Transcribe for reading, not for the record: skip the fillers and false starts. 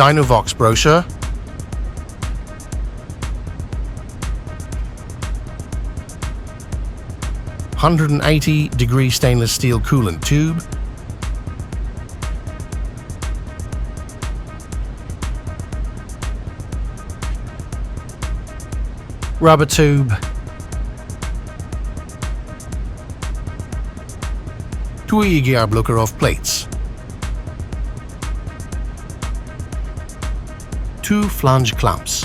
DynoVox brochure, (180° stainless steel coolant tube, rubber tube, two EGR Blockerov plates, two flange clamps,